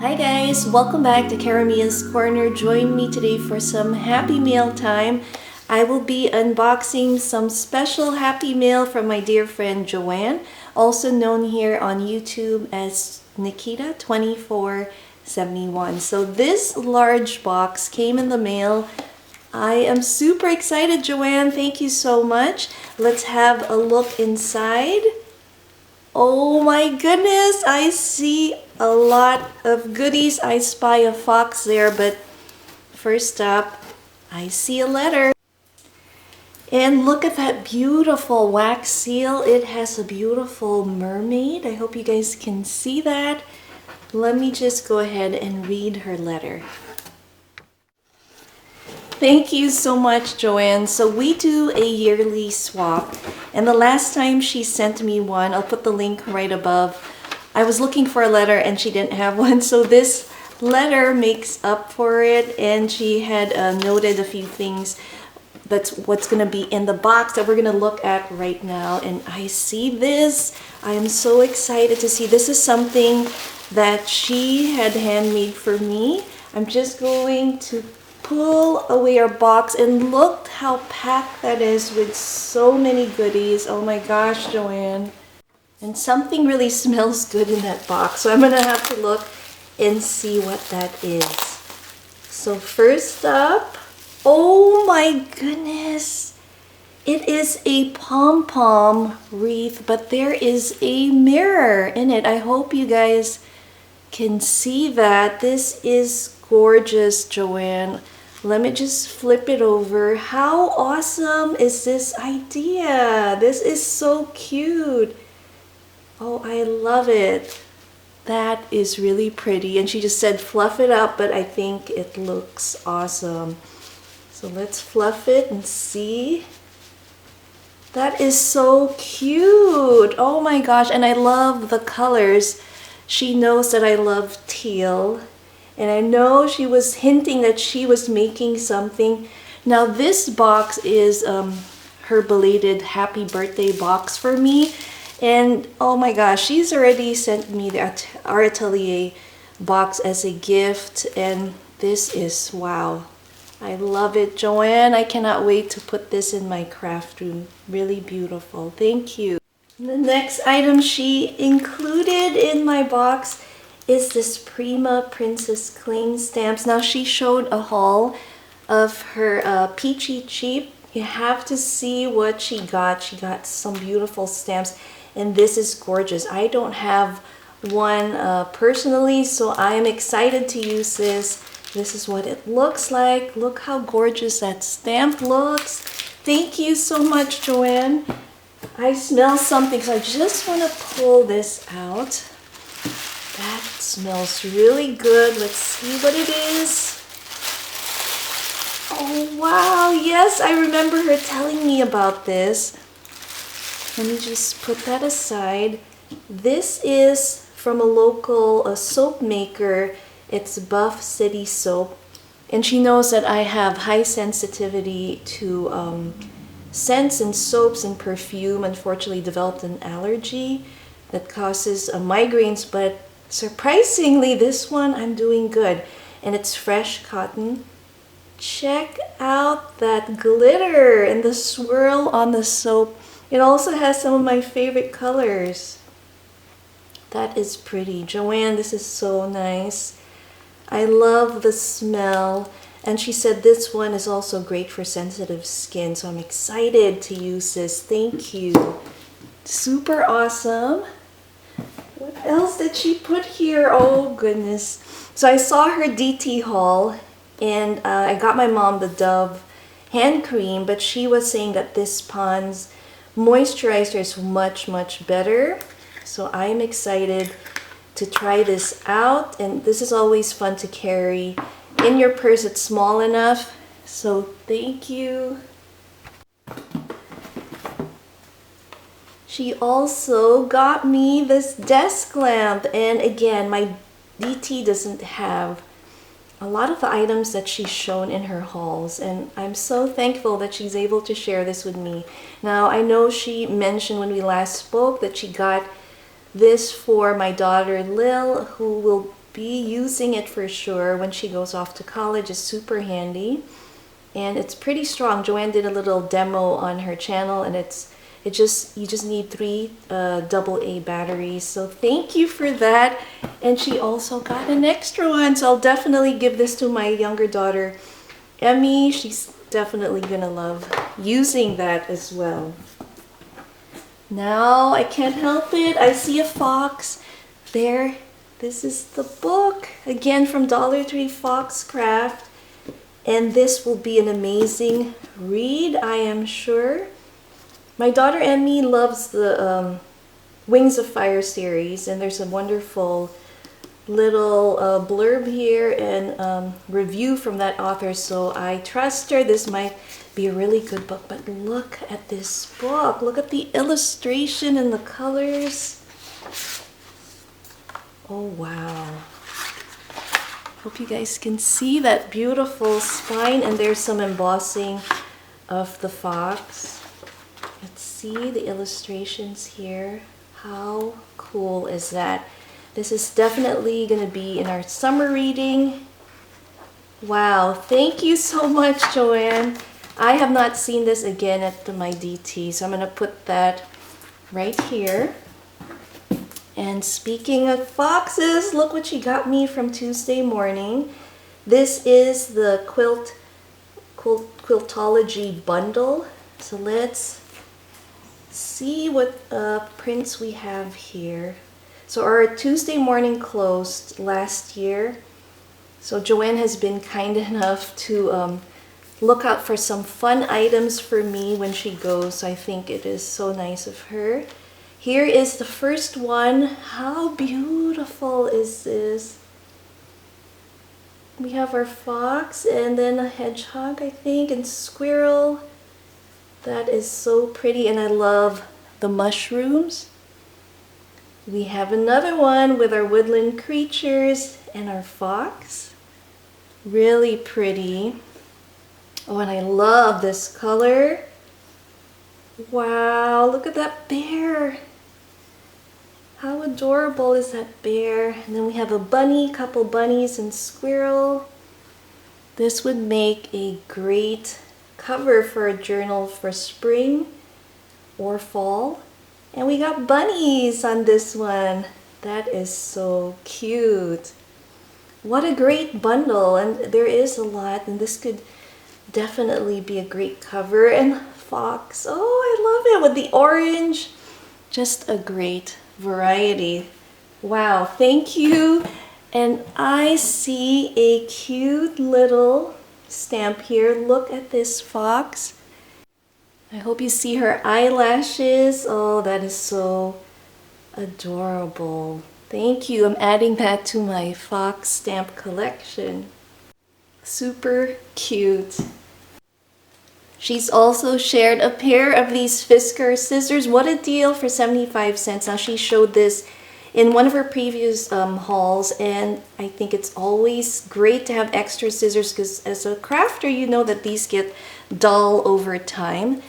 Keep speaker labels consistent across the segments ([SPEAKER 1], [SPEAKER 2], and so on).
[SPEAKER 1] Hi guys, welcome back to Karamia's Corner. Join me today for some Happy Mail time. I will be unboxing some special Happy Mail from my dear friend Joanne, also known here on YouTube as Nikita2471. So this large box came in the mail. I am super excited, Joanne. Thank you so much. Let's have a look inside. Oh my goodness, I see a lot of goodies. I spy a fox there, but first up, I see a letter. And look at that beautiful wax seal. It has a beautiful mermaid. I hope you guys can see that. Let me just go ahead and read her letter. Thank you so much, Joanne. So we do a yearly swap, and the last time she sent me one, I'll put the link right above. I was looking for a letter and she didn't have one, so this letter makes up for it, and she had noted a few things. That's what's going to be in the box that we're going to look at right now. And I see this. I am so excited to see. This is something that she had handmade for me. I'm just going to pull away our box, and look how packed that is with so many goodies. Oh my gosh, Joanne. And something really smells good in that box, so I'm gonna have to look and see what that is. So first up, oh my goodness, it is a pom-pom wreath, but there is a mirror in it. I hope you guys can see that. This is gorgeous, Joanne. Let me just flip it over. How awesome is this idea? This is so cute. Oh, I love it. That is really pretty. And she just said fluff it up, but I think it looks awesome. So let's fluff it and see. That is so cute. Oh my gosh. And I love the colors. She knows that I love teal. And I know she was hinting that she was making something. Now this box is her belated happy birthday box for me. And oh my gosh, she's already sent me the Art Atelier box as a gift. And this is, wow. I love it, Joanne. I cannot wait to put this in my craft room. Really beautiful. Thank you. The next item she included in my box is this Prima Princess Cling stamps. Now she showed a haul of her Peachy Cheap. You have to see what she got. She got some beautiful stamps, and this is gorgeous. I don't have one personally, so I am excited to use this. This is what it looks like. Look how gorgeous that stamp looks. Thank you so much, Joanne. I smell something, so I just want to pull this out. That smells really good. Let's see what it is. Oh wow, yes, I remember her telling me about this. Let me just put that aside. This is from a local soap maker. It's Buff City Soap. And she knows that I have high sensitivity to scents and soaps and perfume. Unfortunately, developed an allergy that causes migraines, but surprisingly, this one I'm doing good, and it's fresh cotton. Check out that glitter and the swirl on the soap. It also has some of my favorite colors. That is pretty. Joanne, this is so nice. I love the smell, and she said this one is also great for sensitive skin, so I'm excited to use this. Thank you. Super awesome. What else did she put here? Oh goodness. So I saw her DT haul, and I got my mom the Dove hand cream, but she was saying that this Pond's moisturizer is much better. So I'm excited to try this out, and this is always fun to carry in your purse. It's small enough. So thank you. She also got me this desk lamp, and again, my DT doesn't have a lot of the items that she's shown in her hauls, and I'm so thankful that she's able to share this with me. Now, I know she mentioned when we last spoke that she got this for my daughter Lil, who will be using it for sure when she goes off to college. It's super handy. And it's pretty strong. Joanne did a little demo on her channel, and you just need 3 AA batteries. So thank you for that. And she also got an extra one, so I'll definitely give this to my younger daughter, Emmy. She's definitely gonna love using that as well. Now I can't help it. I see a fox there. This is the book again from Dollar Tree, Foxcraft. And this will be an amazing read, I am sure. My daughter Emmy loves the Wings of Fire series, and there's a wonderful little blurb here and review from that author, so I trust her. This might be a really good book. But look at this book. Look at the illustration and the colors. Oh, wow. Hope you guys can see that beautiful spine, and there's some embossing of the fox. Let's see the illustrations here. How cool is that? This is definitely going to be in our summer reading. Wow, thank you so much, Joanne. I have not seen this again at my DT, so I'm going to put that right here. And speaking of foxes, look what she got me from Tuesday morning. This is the Quiltology bundle. So let's see what prints we have here. So our Tuesday morning closed last year. So Joanne has been kind enough to look out for some fun items for me when she goes. So I think it is so nice of her. Here is the first one. How beautiful is this? We have our fox and then a hedgehog, I think, and squirrel. That is so pretty, and I love the mushrooms. We have another one with our woodland creatures and our fox. Really pretty. Oh, and I love this color. Wow, look at that bear. How adorable is that bear? And then we have a bunny, couple bunnies and squirrel. This would make a great cover for a journal for spring or fall. And we got bunnies on this one. That is so cute. What a great bundle. And there is a lot, and this could definitely be a great cover. And fox, oh, I love it with the orange. Just a great variety. Wow, thank you. And I see a cute little stamp here. Look at this fox. I hope you see her eyelashes. Oh, that is so adorable. Thank you. I'm adding that to my fox stamp collection. Super cute. She's also shared a pair of these Fisker scissors. What a deal for 75 cents. Now, she showed this in one of her previous hauls, and I think it's always great to have extra scissors because as a crafter, you know that these get dull over time.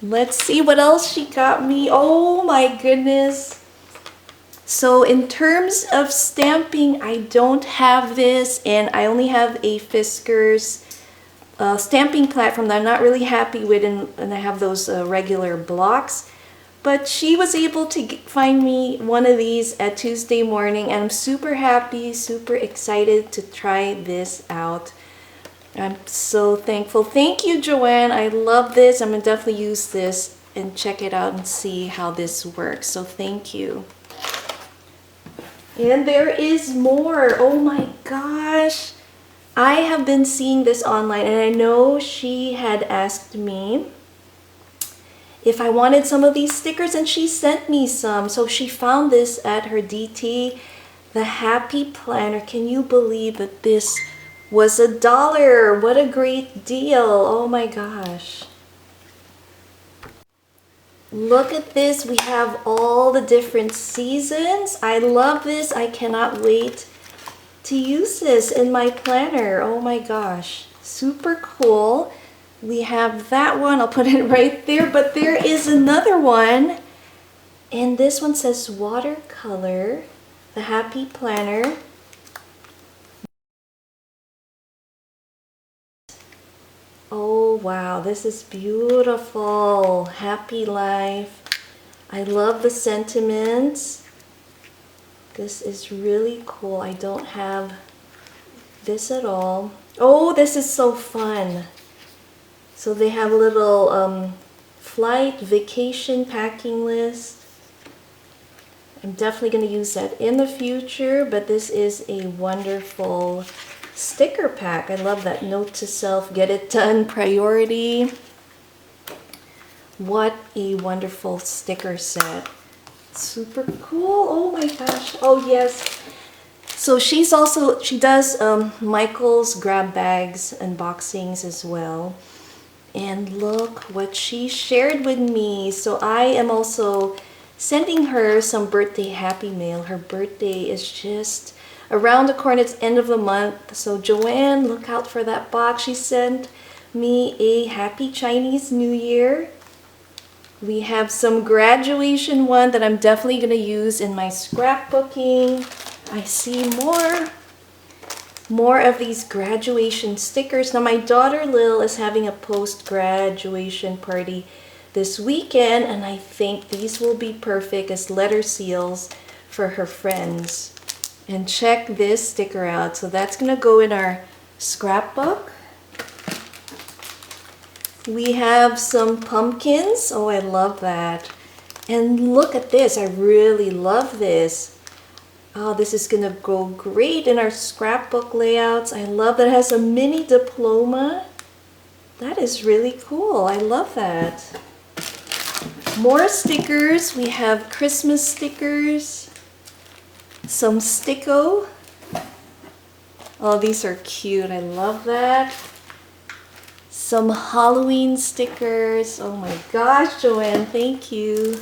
[SPEAKER 1] Let's see what else she got me. Oh my goodness. So in terms of stamping, I don't have this, and I only have a Fisker's stamping platform that I'm not really happy with, and I have those regular blocks. But she was able to find me one of these at Tuesday morning, and I'm super happy, super excited to try this out. I'm so thankful. Thank you, Joanne. I love this. I'm gonna definitely use this and check it out and see how this works. So thank you. And there is more. Oh my gosh. I have been seeing this online, and I know she had asked me if I wanted some of these stickers, and she sent me some. So she found this at her DT, the Happy Planner. Can you believe that this was $1? What a great deal. Oh my gosh. Look at this. We have all the different seasons. I love this. I cannot wait to use this in my planner. Oh my gosh. Super cool. We have that one. I'll put it right there. But there is another one. And this one says watercolor, the Happy Planner. wow, this is beautiful. Happy life. I love the sentiments. This is really cool. I don't have this at all. Oh, this is so fun. So they have a little flight vacation packing list. I'm definitely going to use that in the future, but this is a wonderful sticker pack. I love that. Note to self, get it done, priority. What a wonderful sticker set. Super cool. Oh my gosh. Oh yes. So she does Michael's grab bags unboxings as well. And look what she shared with me. So I am also sending her some birthday happy mail. Her birthday is just around the corner. It's end of the month. So Joanne, look out for that box. She sent me a happy Chinese New Year. We have some graduation one that I'm definitely going to use in my scrapbooking. I see more of these graduation stickers. Now my daughter Lil is having a post-graduation party this weekend, and I think these will be perfect as letter seals for her friends. And check this sticker out. So that's going to go in our scrapbook. We have some pumpkins. Oh, I love that. And look at this. I really love this. Oh, this is going to go great in our scrapbook layouts. I love that it has a mini diploma. That is really cool. I love that. More stickers. We have Christmas stickers. Some sticko. Oh, these are cute. I love that. Some Halloween stickers. Oh my gosh, Joanne, thank you.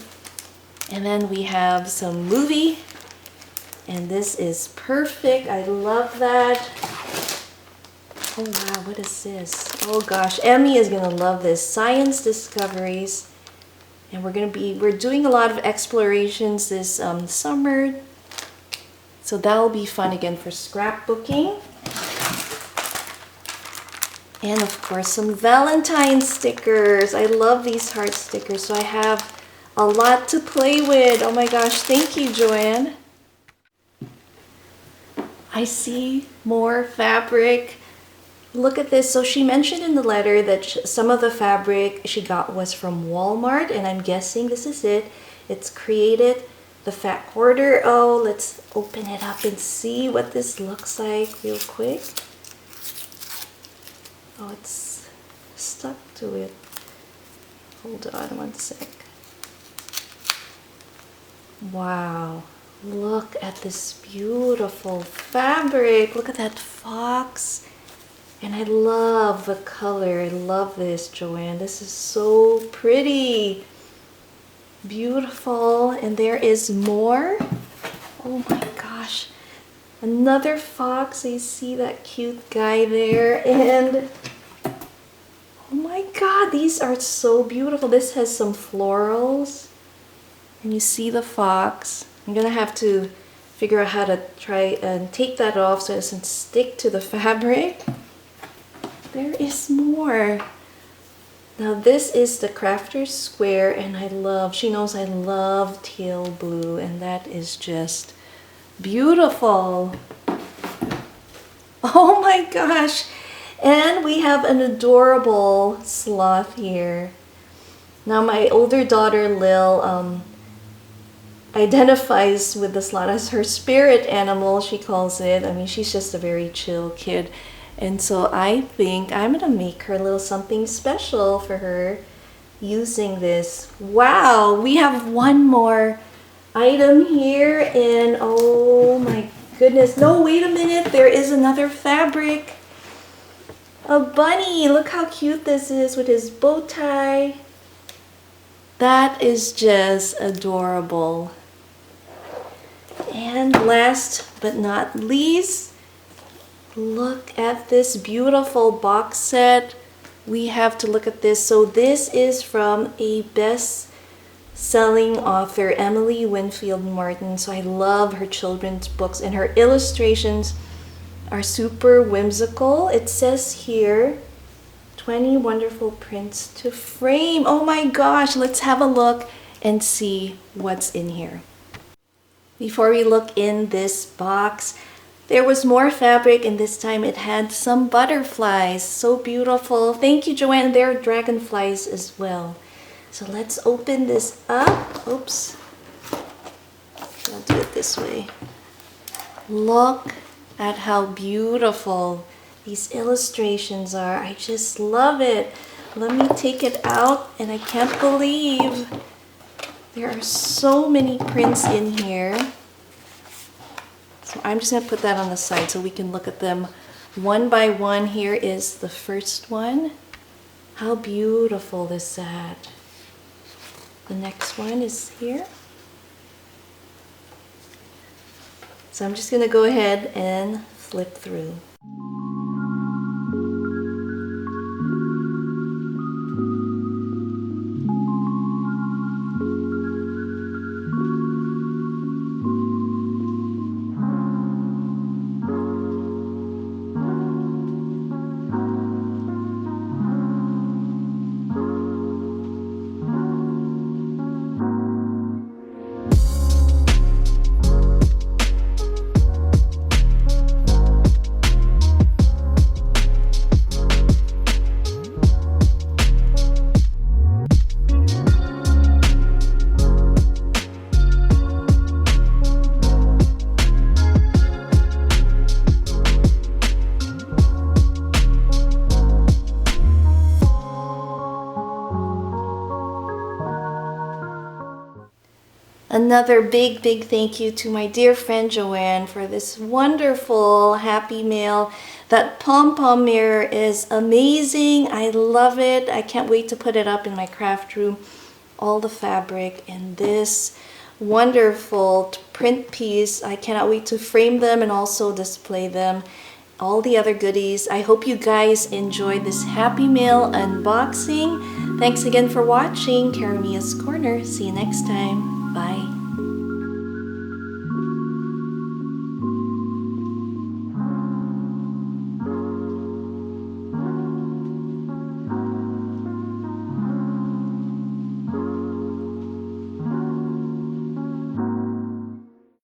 [SPEAKER 1] And then we have some movie. And this is perfect. I love that. Oh wow, what is this? Oh gosh, Emmy is gonna love this. Science discoveries. And we're doing a lot of explorations this summer. So that'll be fun again for scrapbooking. And of course some Valentine stickers. I love these heart stickers. So I have a lot to play with. Oh my gosh, thank you, Joanne. I see more fabric. Look at this. So she mentioned in the letter that some of the fabric she got was from Walmart, and I'm guessing this is it. It's created the fat quarter. Oh, let's open it up and see what this looks like real quick. Oh, it's stuck to it. Hold on one sec. Wow. Look at this beautiful fabric. Look at that fox. And I love the color. I love this, Joanne. This is so pretty. Beautiful. And there is more. Oh my gosh. Another fox. You see that cute guy there. And oh my god, these are so beautiful. This has some florals. And you see the fox. I'm gonna have to figure out how to try and take that off so it doesn't stick to the fabric. There is more. Now this is the Crafter's Square, and she knows I love teal blue, and that is just beautiful. Oh my gosh. And we have an adorable sloth here. Now my older daughter Lil identifies with the sloth as her spirit animal, she calls it. I mean, she's just a very chill kid. And so I think I'm gonna make her a little something special for her using this. Wow, we have one more item here, and oh my goodness. No, wait a minute, there is another fabric. A bunny, look how cute this is with his bow tie. That is just adorable. And last but not least, look at this beautiful box set. We have to look at this. So this is from a best-selling author, Emily Winfield Martin. So I love her children's books, and her illustrations are super whimsical. It says here 20 wonderful prints to frame. Oh my gosh, let's have a look and see what's in here. Before we look in this box, there was more fabric, and this time it had some butterflies. So beautiful. Thank you, Joanne. There are dragonflies as well. So let's open this up. Oops. I'll do it this way. Look at how beautiful these illustrations are. I just love it. Let me take it out, and I can't believe there are so many prints in here. So I'm just going to put that on the side so we can look at them one by one. Here is the first one. How beautiful is that? The next one is here. So I'm just going to go ahead and flip through. Another big thank you to my dear friend Joanne for this wonderful happy mail. That pom-pom mirror is amazing. I love it. I can't wait to put it up in my craft room. All the fabric and this wonderful print piece. I cannot wait to frame them and also display them. All the other goodies. I hope you guys enjoyed this happy mail unboxing. Thanks again for watching Karamia's Corner. See you next time. Bye.